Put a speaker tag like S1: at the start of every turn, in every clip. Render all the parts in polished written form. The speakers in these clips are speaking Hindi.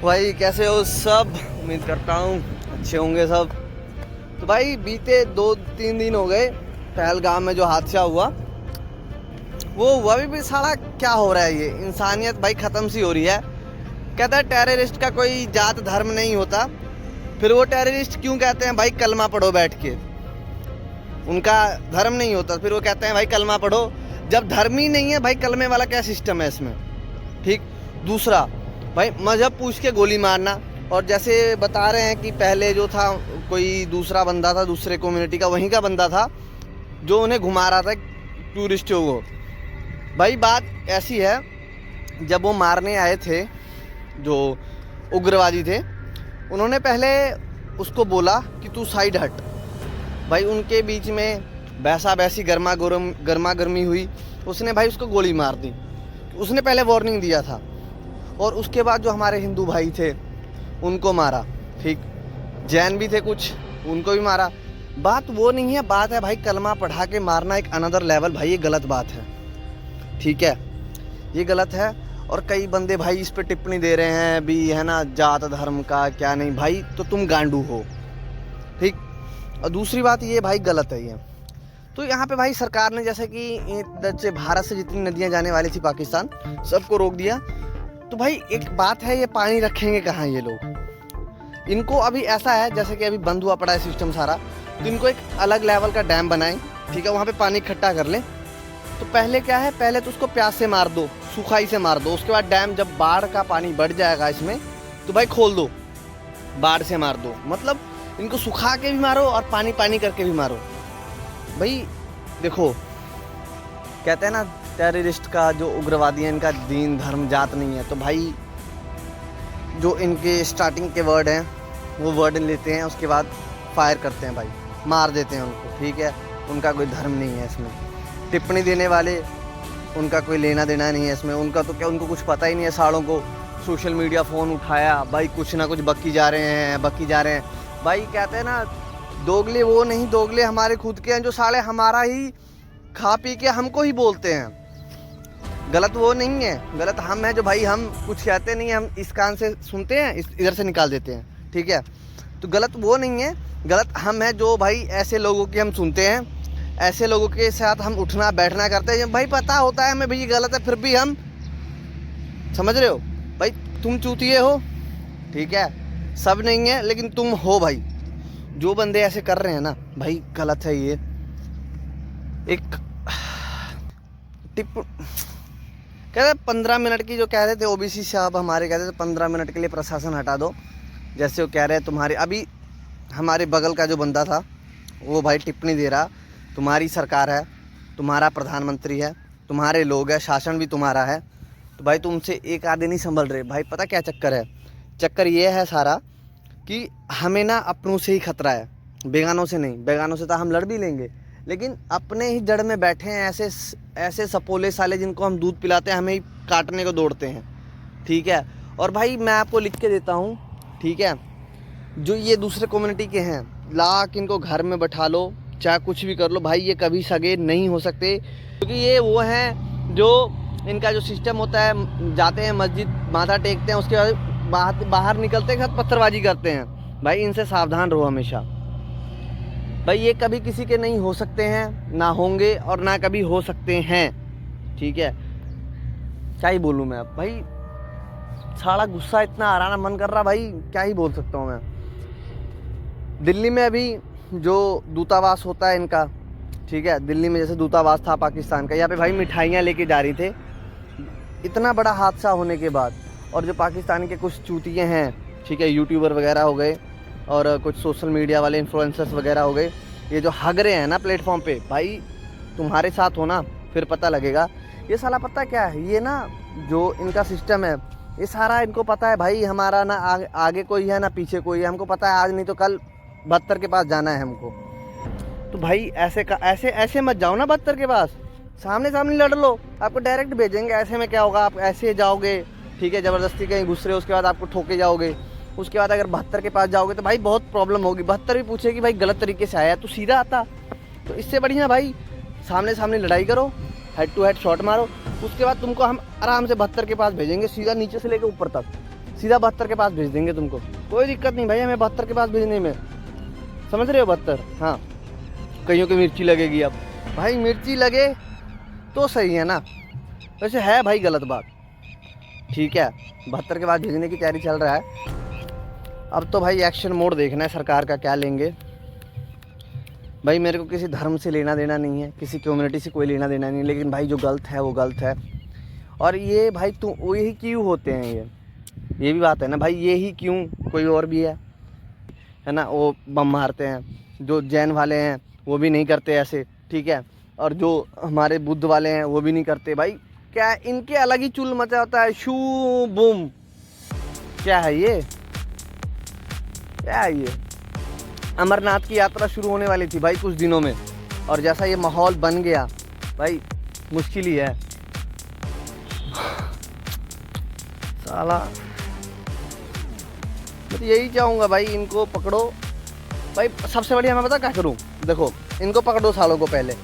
S1: भाई कैसे हो सब। उम्मीद करता हूँ अच्छे होंगे सब। तो भाई बीते 2-3 दिन हो गए पहलगाम में जो हादसा हुआ वो हुआ भी साला क्या हो रहा है। ये इंसानियत भाई ख़त्म सी हो रही है। कहता है टेररिस्ट का कोई जात धर्म नहीं होता। फिर वो टेररिस्ट क्यों कहते हैं भाई कलमा पढ़ो बैठ के। उनका धर्म नहीं होता फिर वो कहते हैं भाई कलमा पढ़ो। जब धर्म ही नहीं है भाई कलमे वाला क्या सिस्टम है इसमें। ठीक। दूसरा भाई मजहब पूछ के गोली मारना। और जैसे बता रहे हैं कि पहले जो था कोई दूसरा बंदा था दूसरे कम्युनिटी का वहीं का बंदा था जो उन्हें घुमा रहा था टूरिस्टों को। भाई बात ऐसी है जब वो मारने आए थे जो उग्रवादी थे उन्होंने पहले उसको बोला कि तू साइड हट। भाई उनके बीच में बैसा बैसी गर्मा गर्मी हुई। उसने भाई उसको गोली मार दी। उसने पहले वार्निंग दिया था और उसके बाद जो हमारे हिंदू भाई थे उनको मारा। ठीक। जैन भी थे कुछ उनको भी मारा। बात वो नहीं है। बात है भाई कलमा पढ़ा के मारना एक अनदर लेवल। भाई ये गलत बात है। ठीक है ये गलत है। और कई बंदे भाई इस पे टिप्पणी दे रहे हैं भी है ना जात धर्म का क्या नहीं। भाई तो तुम गांडू हो। ठीक। और दूसरी बात ये भाई गलत है ये। तो यहाँ पे भाई सरकार ने जैसे कि इधर से भारत से जितनी नदियाँ जाने वाली थी पाकिस्तान सबको रोक दिया। तो भाई एक बात है ये पानी रखेंगे कहाँ ये लोग। इनको अभी ऐसा है जैसे कि अभी बंद हुआ पड़ा है सिस्टम सारा। तो इनको एक अलग लेवल का डैम बनाएं। ठीक है वहाँ पे पानी इकट्ठा कर लें। तो पहले क्या है पहले तो उसको प्यास से मार दो सूखाई से मार दो। उसके बाद डैम जब बाढ़ का पानी बढ़ जाएगा इसमें तो भाई खोल दो बाढ़ से मार दो। मतलब इनको सुखा के भी मारो और पानी पानी करके भी मारो। भाई देखो कहते हैं ना टेररिस्ट का जो उग्रवादी है इनका दीन धर्म जात नहीं है। तो भाई जो इनके स्टार्टिंग के वर्ड हैं वो वर्ड लेते हैं उसके बाद फायर करते हैं भाई मार देते हैं उनको। ठीक है उनका कोई धर्म नहीं है इसमें। टिप्पणी देने वाले उनका कोई लेना देना नहीं है इसमें। उनका तो क्या उनको कुछ पता ही नहीं है। सालों को सोशल मीडिया फ़ोन उठाया भाई कुछ ना कुछ बक्की जा रहे हैं। भाई कहते हैं ना दोगले वो नहीं दोगले हमारे खुद के हैं जो साले हमारा ही खा पी के हमको ही बोलते हैं। गलत वो नहीं है। गलत हम हैं जो भाई हम कुछ कहते नहीं हैं। हम इस कान से सुनते हैं इधर से निकाल देते हैं। ठीक है तो गलत वो नहीं है। गलत हम हैं जो भाई ऐसे लोगों की हम सुनते हैं। ऐसे लोगों के साथ हम उठना बैठना करते हैं। भाई पता होता है हमें भाई ये गलत है फिर भी हम समझ रहे हो। भाई तुम चूतिए हो। ठीक है सब नहीं है लेकिन तुम हो भाई। जो बंदे ऐसे कर रहे हैं ना भाई गलत है ये। एक टिप कहते 15 मिनट की जो कह रहे थे ओबीसी साहब हमारे कहते थे 15 मिनट के लिए प्रशासन हटा दो। जैसे वो कह रहे हैं तुम्हारे अभी हमारे बगल का जो बंदा था वो भाई टिप्पणी दे रहा तुम्हारी सरकार है तुम्हारा प्रधानमंत्री है तुम्हारे लोग हैं शासन भी तुम्हारा है। तो भाई तुमसे एक आधे नहीं संभल रहे। भाई पता क्या चक्कर है। चक्कर ये है सारा कि हमें ना अपनों से ही खतरा है बेगानों से नहीं। बेगानों से तो हम लड़ भी लेंगे लेकिन अपने ही जड़ में बैठे हैं ऐसे सपोले साले जिनको हम दूध पिलाते हैं हमें ही काटने को दौड़ते हैं। ठीक है और भाई मैं आपको लिख के देता हूँ। ठीक है जो ये दूसरे कम्युनिटी के हैं लाख इनको घर में बैठा लो चाहे कुछ भी कर लो भाई ये कभी सगे नहीं हो सकते। क्योंकि ये वो हैं जो इनका जो सिस्टम होता है जाते हैं मस्जिद माथा टेकते हैं उसके बाद बाहर निकलते हैं साथ पत्थरबाजी करते हैं। भाई इनसे सावधान रहो हमेशा। भाई ये कभी किसी के नहीं हो सकते हैं ना होंगे और ना कभी हो सकते हैं। ठीक है क्या ही बोलूँ मैं अब भाई सारा गुस्सा इतना आ रहा ना मन कर रहा भाई क्या ही बोल सकता हूँ मैं। दिल्ली में अभी जो दूतावास होता है इनका। ठीक है दिल्ली में जैसे दूतावास था पाकिस्तान का यहाँ पे भाई मिठाइयाँ लेके जा रही थे। इतना बड़ा हादसा होने के बाद और जो पाकिस्तान के कुछ चूतिए हैं ठीक है यूट्यूबर वगैरह हो गए और कुछ सोशल मीडिया वाले इन्फ्लुएंसर्स वगैरह हो गए ये जो हग रहे हैं ना प्लेटफॉर्म पे भाई तुम्हारे साथ हो ना फिर पता लगेगा। ये साला पता क्या है ये ना जो इनका सिस्टम है ये सारा इनको पता है भाई हमारा ना आगे कोई है ना पीछे कोई है। हमको पता है आज नहीं तो कल 72 के पास जाना है हमको। तो भाई ऐसे मत जाओ ना 72 के पास। सामने लड़ लो आपको डायरेक्ट भेजेंगे। ऐसे में क्या होगा आप ऐसे जाओगे। ठीक है ज़बरदस्ती कहीं घुस रहे हो उसके बाद आपको ठोके जाओगे। उसके बाद अगर 72 के पास जाओगे तो भाई बहुत प्रॉब्लम होगी। 72 भी पूछेगी भाई गलत तरीके से आया तो सीधा आता। तो इससे बढ़िया भाई सामने लड़ाई करो हेड टू हेड शॉट मारो। उसके बाद तुमको हम आराम से 72 के पास भेजेंगे सीधा नीचे से लेकर ऊपर तक। सीधा 72 के पास भेज देंगे तुमको, कोई दिक्कत नहीं भाई हमें 72 के पास भेजने में, समझ रहे हो 72। हाँ कईयों की मिर्ची लगेगी, अब भाई मिर्ची लगे तो सही है ना, वैसे है भाई गलत बात, ठीक है 72 के बाद भेजने की तैयारी चल रहा है। अब तो भाई एक्शन मोड देखना है सरकार का, क्या लेंगे भाई। मेरे को किसी धर्म से लेना देना नहीं है, किसी कम्युनिटी से कोई लेना देना नहीं, लेकिन भाई जो गलत है वो गलत है। और ये भाई तुम वो यही क्यों होते हैं, ये भी बात है ना भाई, ये ही क्यों, कोई और भी है ना, वो बम मारते हैं। जो जैन वाले हैं वो भी नहीं करते ऐसे, ठीक है, और जो हमारे बुद्ध वाले हैं वो भी नहीं करते भाई। क्या इनके अलग ही चुल मचा होता है, शू बूम, क्या है ये, क्या है ये। अमरनाथ की यात्रा शुरू होने वाली थी भाई कुछ दिनों में, और जैसा ये माहौल बन गया भाई मुश्किल ही है साला। मैं तो यही चाहूँगा भाई इनको पकड़ो भाई। सबसे बढ़िया मैं पता क्या करूँ, देखो इनको पकड़ो सालों को पहले,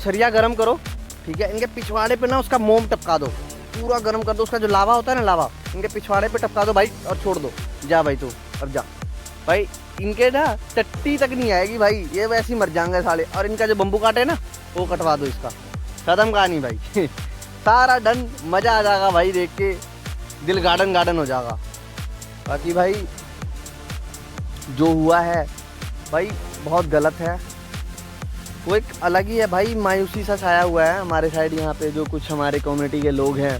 S1: सरिया गरम करो, ठीक है, इनके पिछवाड़े पे ना उसका मोम टपका दो, पूरा गरम कर दो, उसका जो लावा होता है ना लावा, इनके पिछवाड़े पे टपका दो भाई और छोड़ दो, जा भाई तू अब जा भाई। इनके ना टट्टी तक नहीं आएगी भाई, ये वैसे ही मर जाएंगे साले। और इनका जो बम्बू काटे ना वो कटवा दो, इसका खत्म कहानी भाई सारा डन, मज़ा आ जाएगा भाई देख के, दिल गार्डन गार्डन हो जाएगा। बाकी भाई जो हुआ है भाई बहुत गलत है, वो एक अलग ही है भाई, मायूसी सा छाया हुआ है हमारे साइड यहाँ पे। जो कुछ हमारे कम्युनिटी के लोग हैं,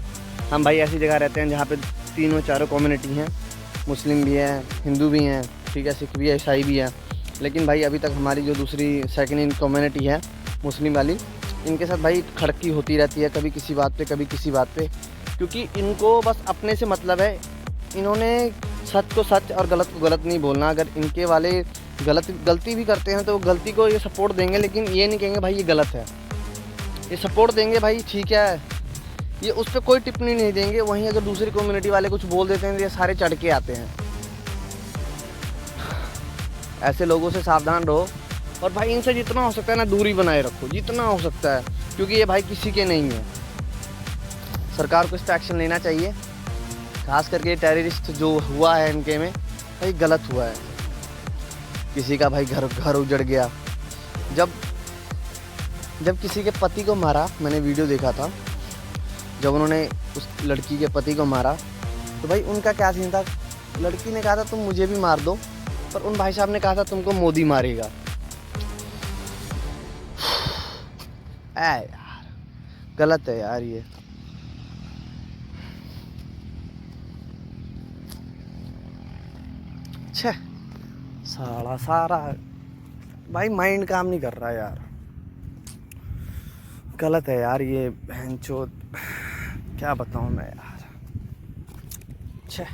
S1: हम भाई ऐसी जगह रहते हैं जहाँ पे तीनों चारों कम्युनिटी हैं, मुस्लिम भी हैं, हिंदू भी हैं, ठीक है, सिख भी है, ईसाई भी है। लेकिन भाई अभी तक हमारी जो दूसरी सेकेंड इन कम्युनिटी है मुस्लिम वाली, इनके साथ भाई खड़की होती रहती है, कभी किसी बात पे कभी किसी बात पे, क्योंकि इनको बस अपने से मतलब है। इन्होंने सच को सच और गलत को गलत नहीं बोलना। अगर इनके वाले गलती भी करते हैं तो गलती को ये सपोर्ट देंगे, लेकिन ये नहीं कहेंगे भाई ये गलत है, ये सपोर्ट देंगे भाई ठीक है, ये उस पर कोई टिप्पणी नहीं देंगे। वहीं अगर दूसरी कम्युनिटी वाले कुछ बोल देते हैं तो ये सारे चढ़ के आते हैं। ऐसे लोगों से सावधान रहो, और भाई इनसे जितना हो सकता है ना दूरी बनाए रखो, जितना हो सकता है, क्योंकि ये भाई किसी के नहीं है। सरकार को इस पर एक्शन लेना चाहिए, खास करके टेररिस्ट जो हुआ है इनके में भाई गलत हुआ है। किसी का भाई घर उजड़ गया, जब किसी के पति को मारा, मैंने वीडियो देखा था, जब उन्होंने उस लड़की के पति को मारा तो भाई उनका क्या सीन था, लड़की ने कहा था तुम मुझे भी मार दो, पर उन भाई साहब ने कहा था तुमको मोदी मारेगा। यार गलत है यार ये। छे सारा भाई माइंड काम नहीं कर रहा यार, गलत है यार ये बहनचोद, क्या बताऊं मैं यार। छे